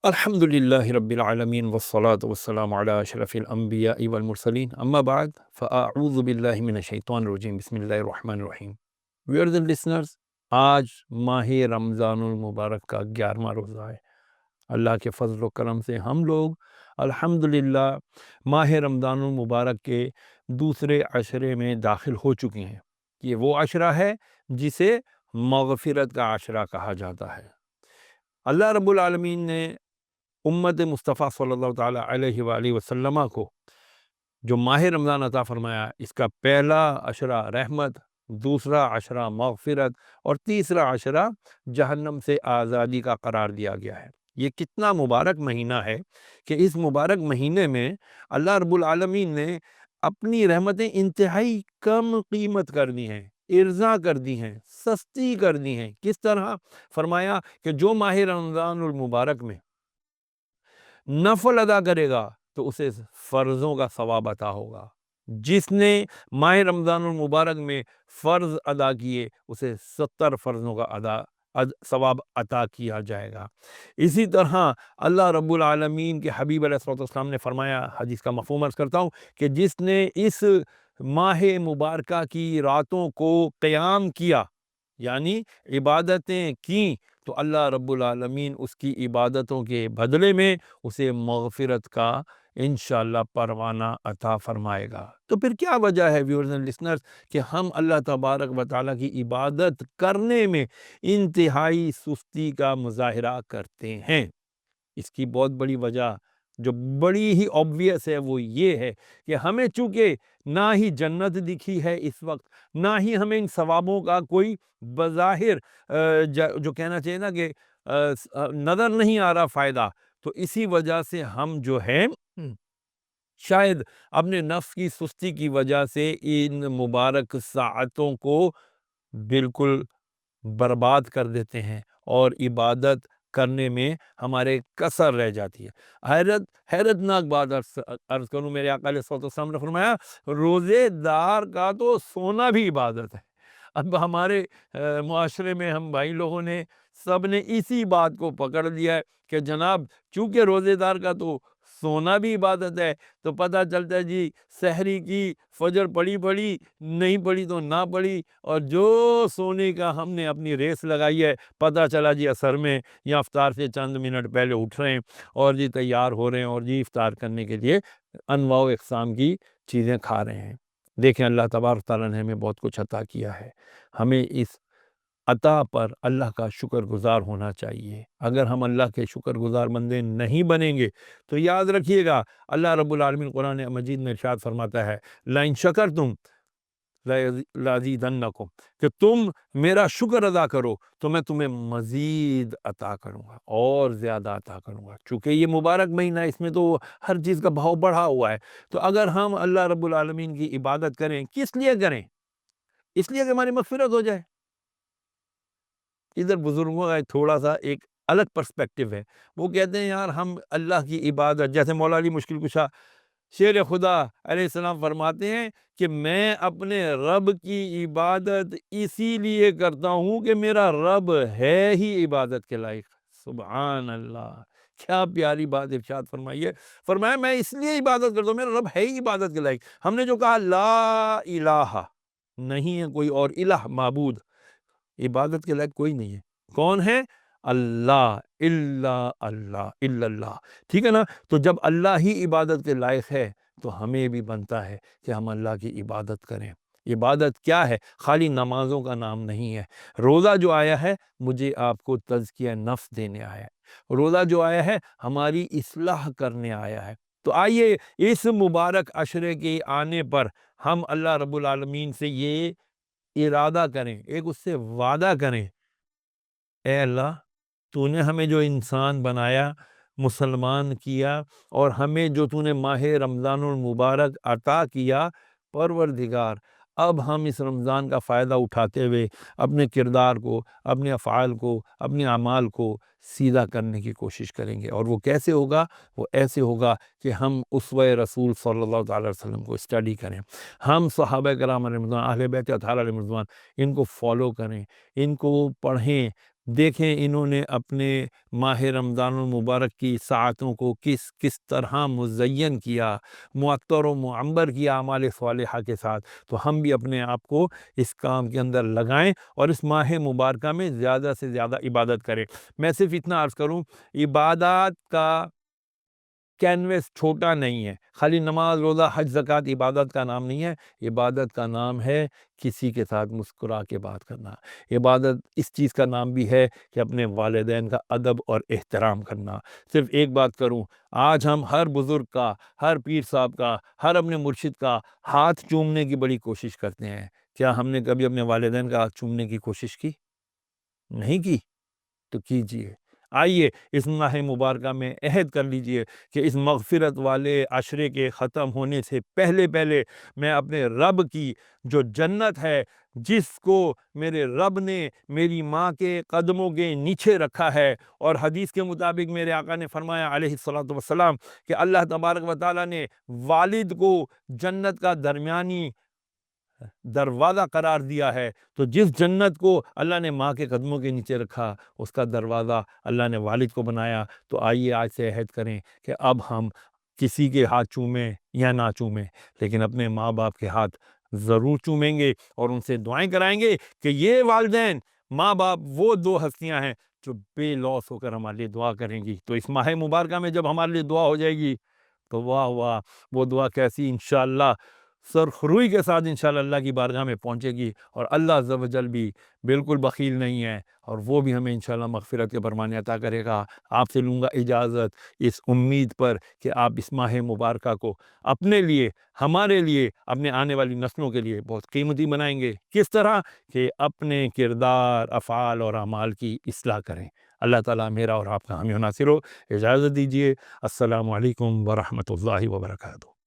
الحمدللہ رب العالمین والصلاة والسلام علی اشرف الانبیاء والمرسلین اما بعد فاعوذ باللہ من الشیطان الرجیم بسم اللہ الرحمن الرحیم۔ ویئرز اینڈ لسنرز، آج ماہ رمضان المبارک کا 11واں روزہ ہے۔ اللہ کے فضل و کرم سے ہم لوگ الحمدللہ ماہ رمضان المبارک کے دوسرے عشرے میں داخل ہو چکے ہیں۔ یہ وہ عشرہ ہے جسے مغفرت کا عشرہ کہا جاتا ہے۔ اللہ رب العالمین نے امت مصطفیٰ صلی اللہ تعالیٰ علیہ وآلہ وسلم کو جو ماہ رمضان عطا فرمایا، اس کا پہلا عشرہ رحمت، دوسرا عشرہ مغفرت اور تیسرا عشرہ جہنم سے آزادی کا قرار دیا گیا ہے۔ یہ کتنا مبارک مہینہ ہے کہ اس مبارک مہینے میں اللہ رب العالمین نے اپنی رحمتیں انتہائی کم قیمت کر دی ہیں، ارزاں کر دی ہیں، سستی کر دی ہیں۔ کس طرح؟ فرمایا کہ جو ماہ رمضان المبارک میں نفل ادا کرے گا تو اسے فرضوں کا ثواب عطا ہوگا، جس نے ماہ رمضان المبارک میں فرض ادا کیے اسے 70 فرضوں کا ثواب عطا کیا جائے گا۔ اسی طرح اللہ رب العالمین کے حبیب علیہ السلام نے فرمایا، حدیث کا مفہوم عرض کرتا ہوں، کہ جس نے اس ماہ مبارکہ کی راتوں کو قیام کیا، یعنی عبادتیں کیں، تو اللہ رب العالمین اس کی عبادتوں کے بدلے میں اسے مغفرت کا انشاءاللہ پروانہ عطا فرمائے گا۔ تو پھر کیا وجہ ہے ویورز اینڈ لسنرز کہ ہم اللہ تبارک و تعالیٰ کی عبادت کرنے میں انتہائی سستی کا مظاہرہ کرتے ہیں؟ اس کی بہت بڑی وجہ جو بڑی ہی obvious ہے وہ یہ ہے کہ ہمیں چونکہ نہ ہی جنت دکھی ہے اس وقت، نہ ہی ہمیں ان ثوابوں کا کوئی بظاہر جو کہنا چاہیے نا کہ نظر نہیں آ رہا فائدہ، تو اسی وجہ سے ہم جو ہے شاید اپنے نفس کی سستی کی وجہ سے ان مبارک ساعتوں کو بالکل برباد کر دیتے ہیں اور عبادت کرنے میں ہمارے کسر رہ جاتی ہے۔ حیرت ناک بات عرض کروں، میرے آقا علیہ الصلوۃ والسلام نے فرمایا روزے دار کا تو سونا بھی عبادت ہے۔ اب ہمارے معاشرے میں ہم بھائی لوگوں نے سب نے اسی بات کو پکڑ لیا ہے کہ جناب چونکہ روزے دار کا تو سونا بھی عبادت ہے، تو پتہ چلتا ہے جی سحری کی فجر پڑی نہیں پڑی تو نہ پڑی، اور جو سونے کا ہم نے اپنی ریس لگائی ہے، پتہ چلا جی عصر میں یا افطار سے چند منٹ پہلے اٹھ رہے ہیں اور جی تیار ہو رہے ہیں اور جی افطار کرنے کے لیے انواع و اقسام کی چیزیں کھا رہے ہیں۔ دیکھیں اللہ تبارک تعالیٰ نے ہمیں بہت کچھ عطا کیا ہے، ہمیں اس عطا پر اللہ کا شکر گزار ہونا چاہیے۔ اگر ہم اللہ کے شکر گزار بندے نہیں بنیں گے تو یاد رکھیے گا اللہ رب العالمین قرآن مجید میں ارشاد فرماتا ہے لَإِن شَكَرْتُمْ لَأَزِيدَنَّكُمْ، کہ تم میرا شکر ادا کرو تو میں تمہیں مزید عطا کروں گا اور زیادہ عطا کروں گا۔ چونکہ یہ مبارک مہینہ ہے، اس میں تو ہر چیز کا بھاؤ بڑھا ہوا ہے، تو اگر ہم اللہ رب العالمین کی عبادت کریں، کس لیے کریں؟ اس لیے کہ ہماری مغفرت ہو جائے۔ ادھر بزرگوں کا تھوڑا سا ایک الگ پرسپیکٹیو ہے، وہ کہتے ہیں یار ہم اللہ کی عبادت، جیسے مولا علی مشکل کشا شیر خدا علیہ السلام فرماتے ہیں کہ میں اپنے رب کی عبادت اسی لیے کرتا ہوں کہ میرا رب ہے ہی عبادت کے لائق۔ سبحان اللہ، کیا پیاری بات ارشاد فرمائی ہے۔ فرمایا میں اس لیے عبادت کرتا ہوں، میرا رب ہے ہی عبادت کے لائق۔ ہم نے جو کہا لا الہ، نہیں ہے کوئی اور الہ معبود، عبادت کے لائق کوئی نہیں ہے، کون ہے؟ اللہ، اللہ، ٹھیک ہے نا؟ تو جب اللہ ہی عبادت کے لائق ہے تو ہمیں بھی بنتا ہے کہ ہم اللہ کی عبادت کریں۔ عبادت کیا ہے؟ خالی نمازوں کا نام نہیں ہے۔ روزہ جو آیا ہے مجھے آپ کو تزکیہ نفس دینے آیا ہے، روزہ جو آیا ہے ہماری اصلاح کرنے آیا ہے۔ تو آئیے اس مبارک عشرے کے آنے پر ہم اللہ رب العالمین سے یہ ارادہ کریں، ایک اس سے وعدہ کریں، اے اللہ تو نے ہمیں جو انسان بنایا، مسلمان کیا، اور ہمیں جو تو نے ماہ رمضان المبارک عطا کیا، پروردگار اب ہم اس رمضان کا فائدہ اٹھاتے ہوئے اپنے کردار کو، اپنے افعال کو، اپنے اعمال کو سیدھا کرنے کی کوشش کریں گے۔ اور وہ کیسے ہوگا؟ وہ ایسے ہوگا کہ ہم اسوہ رسول صلی اللہ تعالی وسلم کو اسٹڈی کریں، ہم صحابہ کرام علیہ رضوان، اہل بیت اطہار علیہ رضوان، ان کو فالو کریں، ان کو پڑھیں، دیکھیں انہوں نے اپنے ماہ رمضان المبارک کی ساعتوں کو کس طرح مزین کیا، معطر و معمر کیا اعمال صالحہ کے ساتھ۔ تو ہم بھی اپنے آپ کو اس کام کے اندر لگائیں اور اس ماہ مبارکہ میں زیادہ سے زیادہ عبادت کریں۔ میں صرف اتنا عرض کروں، عبادات کا کینوس چھوٹا نہیں ہے، خالی نماز روزہ حج زکوٰۃ عبادت کا نام نہیں ہے۔ عبادت کا نام ہے کسی کے ساتھ مسکرا کے بات کرنا۔ عبادت اس چیز کا نام بھی ہے کہ اپنے والدین کا ادب اور احترام کرنا۔ صرف ایک بات کروں، آج ہم ہر بزرگ کا، ہر پیر صاحب کا، ہر اپنے مرشد کا ہاتھ چومنے کی بڑی کوشش کرتے ہیں۔ کیا ہم نے کبھی اپنے والدین کا ہاتھ چومنے کی کوشش کی؟ نہیں کی؟ تو کیجئے۔ آئیے اس ماہ مبارکہ میں عہد کر لیجئے کہ اس مغفرت والے عشرے کے ختم ہونے سے پہلے میں اپنے رب کی جو جنت ہے، جس کو میرے رب نے میری ماں کے قدموں کے نیچے رکھا ہے، اور حدیث کے مطابق میرے آقا نے فرمایا علیہ الصلوۃ والسلام کہ اللہ تبارک و تعالیٰ نے والد کو جنت کا درمیانی دروازہ قرار دیا ہے، تو جس جنت کو اللہ نے ماں کے قدموں کے نیچے رکھا، اس کا دروازہ اللہ نے والد کو بنایا۔ تو آئیے آج سے عہد کریں کہ اب ہم کسی کے ہاتھ چومیں یا نہ چومیں، لیکن اپنے ماں باپ کے ہاتھ ضرور چومیں گے اور ان سے دعائیں کرائیں گے کہ یہ والدین، ماں باپ وہ دو ہستیاں ہیں جو بے لوث ہو کر ہمارے لیے دعا کریں گی۔ تو اس ماہ مبارکہ میں جب ہمارے لیے دعا ہو جائے گی تو واہ واہ، وہ دعا کیسی انشاءاللہ سرخروئی کے ساتھ انشاءاللہ اللہ کی بارگاہ میں پہنچے گی، اور اللہ عز و جل بھی بالکل بخیل نہیں ہے، اور وہ بھی ہمیں انشاءاللہ مغفرت کے فرمانے عطا کرے گا۔ آپ سے لوں گا اجازت اس امید پر کہ آپ اس ماہ مبارکہ کو اپنے لیے، ہمارے لیے، اپنے آنے والی نسلوں کے لیے بہت قیمتی بنائیں گے۔ کس طرح؟ کہ اپنے کردار، افعال اور اعمال کی اصلاح کریں۔ اللہ تعالیٰ میرا اور آپ کا حامی و ناصر ہو۔ اجازت دیجیے، السلام علیکم ورحمۃ اللہ وبرکاتہ۔